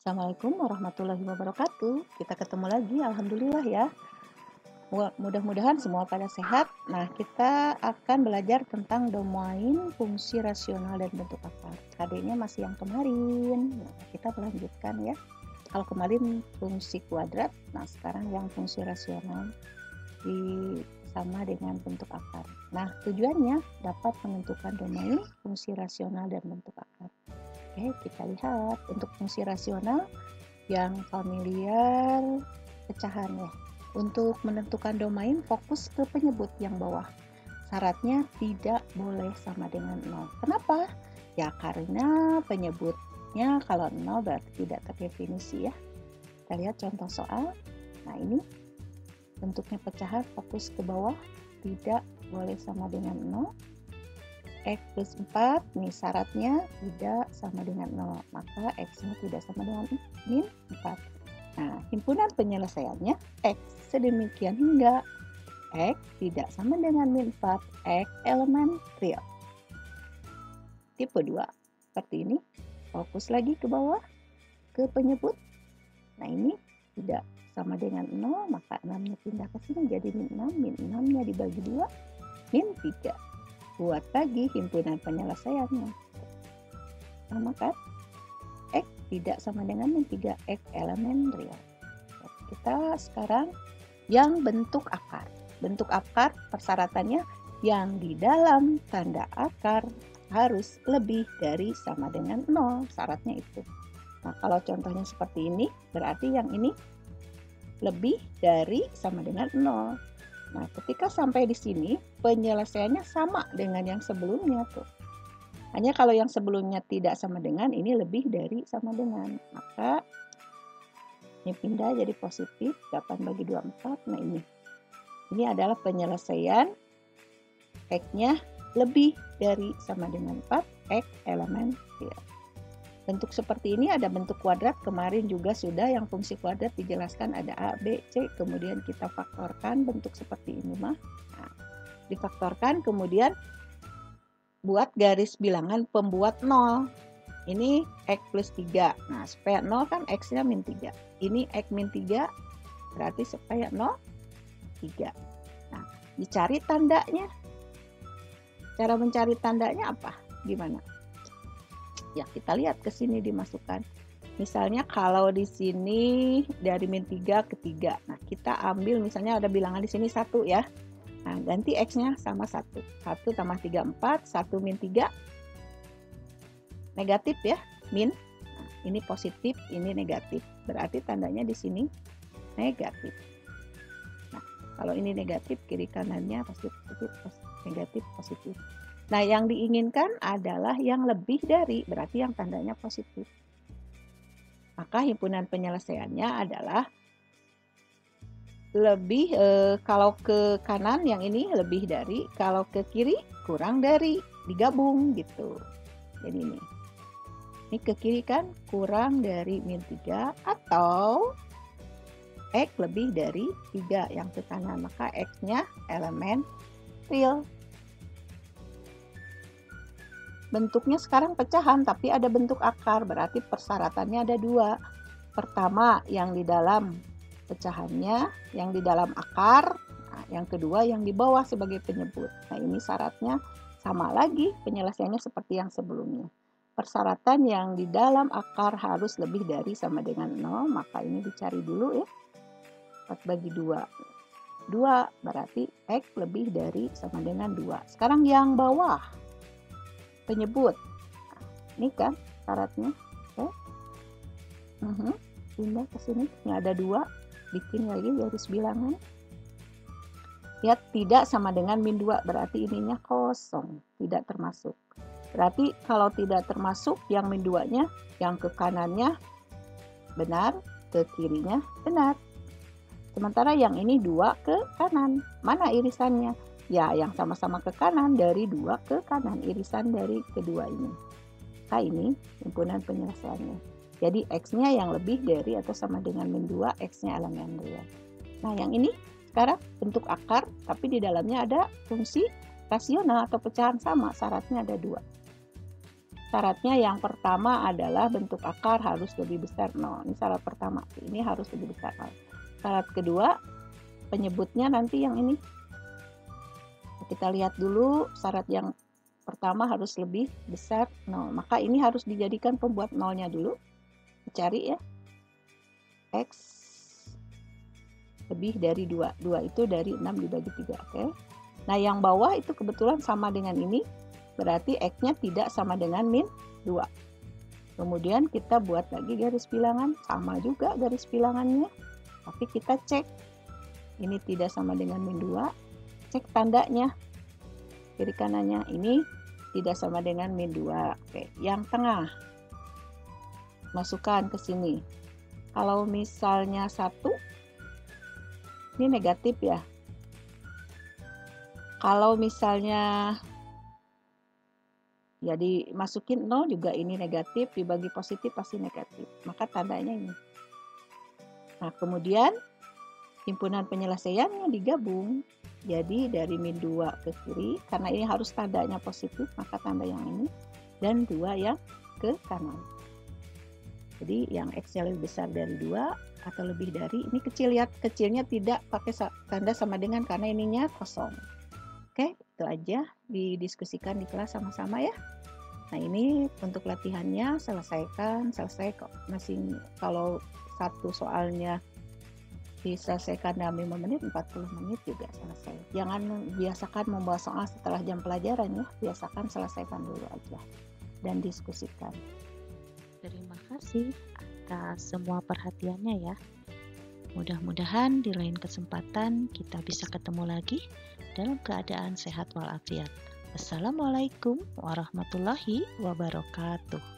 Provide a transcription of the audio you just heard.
Assalamualaikum warahmatullahi wabarakatuh. Kita ketemu lagi, alhamdulillah ya. Mudah-mudahan semua pada sehat. Nah, kita akan belajar tentang domain fungsi rasional dan bentuk akar. KD-nya masih yang kemarin. Nah, kita melanjutkan ya. Kalau kemarin fungsi kuadrat, nah sekarang yang fungsi rasional sama dengan bentuk akar. Nah, tujuannya dapat menentukan domain fungsi rasional dan bentuk akar. Oke, kita lihat untuk fungsi rasional yang familiar pecahan ya. Untuk menentukan domain, fokus ke penyebut yang bawah. Syaratnya tidak boleh sama dengan 0. Kenapa? Ya karena penyebutnya kalau 0 berarti tidak terdefinisi ya. Kita lihat contoh soal. Nah ini bentuknya pecahan, fokus ke bawah, tidak boleh sama dengan 0. X plus 4, nih syaratnya tidak sama dengan 0, maka X-nya tidak sama dengan min 4. Nah, himpunan penyelesaiannya X sedemikian hingga X tidak sama dengan min 4, X elemen real. Tipe 2, seperti ini, fokus lagi ke bawah, ke penyebut. Nah, ini tidak sama dengan 0, maka 6-nya pindah ke sini jadi min 6, min 6-nya dibagi 2, min 3. Buat lagi himpunan penyelesaiannya. Sama kan? X tidak sama dengan min 3, X elemen real. Kita sekarang yang bentuk akar. Bentuk akar persyaratannya yang di dalam tanda akar harus lebih dari sama dengan 0. Syaratnya itu. Nah, kalau contohnya seperti ini, berarti yang ini lebih dari sama dengan 0. Nah, ketika sampai di sini, penyelesaiannya sama dengan yang sebelumnya tuh. Hanya kalau yang sebelumnya tidak sama dengan, ini lebih dari sama dengan. Maka, ini pindah jadi positif, 8 bagi 2, 4. Nah, ini. Ini adalah penyelesaian X-nya lebih dari sama dengan 4, X elemen real. Bentuk seperti ini ada bentuk kuadrat, kemarin juga sudah yang fungsi kuadrat dijelaskan ada A, B, C, kemudian kita faktorkan bentuk seperti ini mah. Nah, difaktorkan kemudian buat garis bilangan pembuat 0. Ini X plus 3. Nah, supaya 0 kan X-nya min 3. Ini X min 3 berarti supaya 0, 3. Nah, dicari tandanya. Cara mencari tandanya apa? Gimana? Ya, kita lihat ke sini dimasukkan. Misalnya kalau di sini dari min 3 ke 3. Nah, kita ambil misalnya ada bilangan di sini 1 ya. Nah, ganti X-nya sama 1. 1 tambah 3, 4. 1 min 3. Negatif ya, min. Nah, ini positif, ini negatif. Berarti tandanya di sini negatif. Nah, kalau ini negatif, kiri kanannya pasti positif, negatif, positif. Nah, yang diinginkan adalah yang lebih dari, berarti yang tandanya positif. Maka himpunan penyelesaiannya adalah lebih, kalau ke kanan yang ini lebih dari, kalau ke kiri kurang dari, digabung gitu. Jadi ini ke kiri kan kurang dari min 3 atau X lebih dari 3 yang ke kanan, maka X-nya elemen real. Bentuknya sekarang pecahan, tapi ada bentuk akar, berarti persyaratannya ada 2. Pertama, yang di dalam pecahannya, yang di dalam akar. Nah, yang kedua, yang di bawah sebagai penyebut. Nah, ini syaratnya sama lagi, penyelesaiannya seperti yang sebelumnya. Persyaratan yang di dalam akar harus lebih dari sama dengan 0, maka ini dicari dulu ya. 4 bagi 2. 2 berarti X lebih dari sama dengan 2. Sekarang yang bawah. Penyebut. Nah, ini kan syaratnya. Oke. Pindah ke sini. Ini ada 2. Bikin lagi garis bilangan. Lihat tidak sama dengan min 2. Berarti ininya kosong. Tidak termasuk. Berarti kalau tidak termasuk yang min 2-nya, yang ke kanannya benar, ke kirinya benar. Sementara yang ini 2 ke kanan. Mana irisannya? Ya, yang sama-sama ke kanan dari 2 ke kanan, irisan dari kedua ini. Nah, ini himpunan penyelesaiannya. Jadi X-nya yang lebih dari atau sama dengan min 2, X-nya elemen real. Nah, yang ini sekarang bentuk akar, tapi di dalamnya ada fungsi rasional atau pecahan sama, syaratnya ada 2. syaratnya yang pertama adalah bentuk akar harus lebih besar 0. Ini syarat pertama, ini harus lebih besar 0. Syarat kedua, penyebutnya nanti yang ini. Kita lihat dulu syarat yang pertama harus lebih besar 0. Maka ini harus dijadikan pembuat 0-nya dulu. Dicari ya. X lebih dari 2. 2 itu dari 6 dibagi 3. Oke. Nah, yang bawah itu kebetulan sama dengan ini. Berarti X-nya tidak sama dengan min 2. Kemudian kita buat lagi garis bilangan. Sama juga garis bilangannya. Tapi kita cek. Ini tidak sama dengan min 2. Cek tandanya. Kiri kanannya ini tidak sama dengan min 2. Oke. Yang tengah. Masukkan ke sini. Kalau misalnya 1, ini negatif ya. Kalau misalnya ya dimasukin 0 juga ini negatif, dibagi positif pasti negatif. Maka tandanya ini. Nah, kemudian himpunan penyelesaiannya digabung. Jadi dari min 2 ke kiri, karena ini harus tandanya positif, maka tanda yang ini. Dan 2 yang ke kanan. Jadi yang X-nya lebih besar dari 2 atau lebih dari, ini kecil, lihat kecilnya tidak pakai tanda sama dengan karena ininya kosong. Oke, itu aja didiskusikan di kelas sama-sama ya. Nah, ini untuk latihannya selesai kok. Masih kalau satu soalnya diselesaikan dalam 5 menit, 40 menit juga selesai. Jangan biasakan membawa soal setelah jam pelajaran ya, biasakan selesaikan dulu aja dan diskusikan. Terima kasih atas semua perhatiannya ya. Mudah-mudahan di lain kesempatan kita bisa ketemu lagi dalam keadaan sehat walafiat. Wassalamualaikum warahmatullahi wabarakatuh.